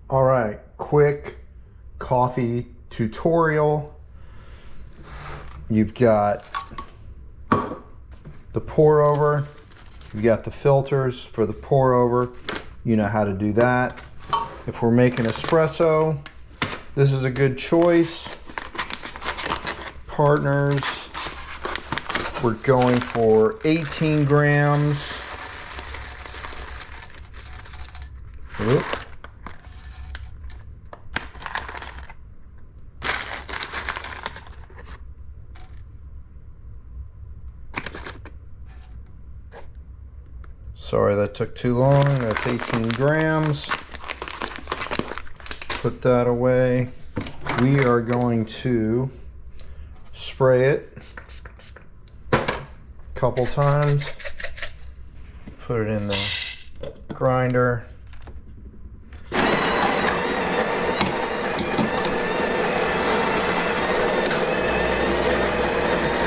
All right, quick coffee tutorial. You've got the pour over, you've got the filters for the pour over. You know how to do that. If we're making espresso, this is a good choice. Partners, we're going for 18 grams. Oop. Sorry, that took too long. That's 18 grams. Put that away. We are going to spray it a couple times. Put it in the grinder.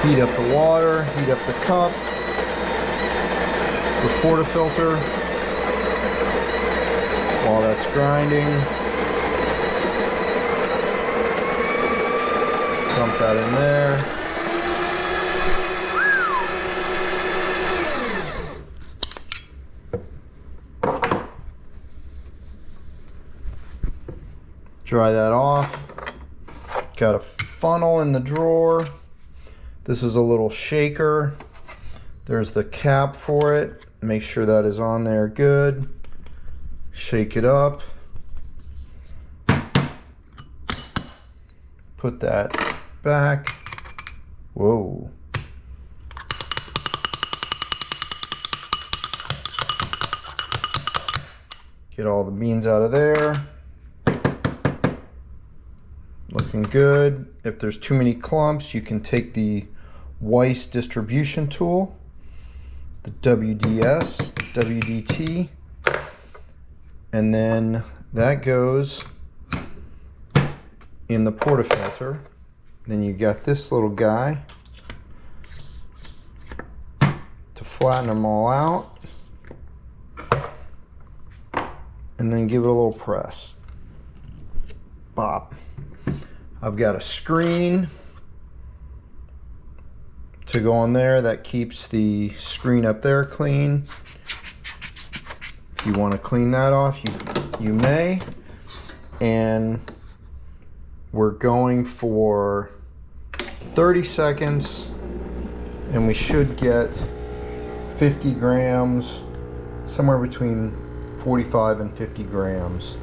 Heat up the water, heat up the cup. The portafilter while that's grinding. Dump that in there. Dry that off. Got a funnel in the drawer. This is a little shaker. There's the cap for it. Make sure that is on there good. Shake it up. Put that back. Whoa. Get all the beans out of there. Looking good. If there's too many clumps, you can take the Weiss distribution tool, the WDS, WDT, and then that goes in the portafilter. Then you got this little guy to flatten them all out, and then give it a little press. Bop. I've got a screen to go on there that keeps the screen up there clean. If you want to clean that off, you may. And we're going for 30 seconds, and we should get 50 grams, somewhere between 45 and 50 grams.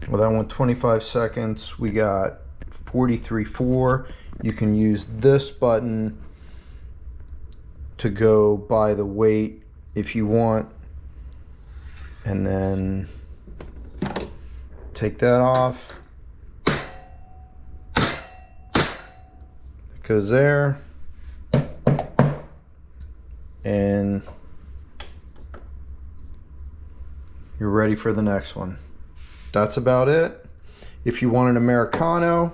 Well, that went 25 seconds. We got 43.4. You can use this button to go by the weight if you want. And then take that off. It goes there. And you're ready for the next one. That's about it. If you want an Americano,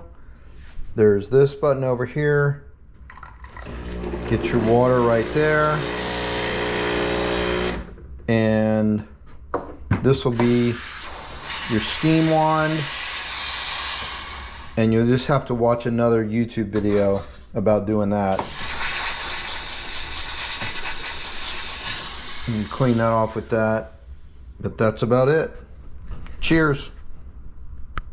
there's this button over here. Get your water right there. And this will be your steam wand. And you'll just have to watch another YouTube video about doing that. You can clean that off with that. But that's about it. Cheers.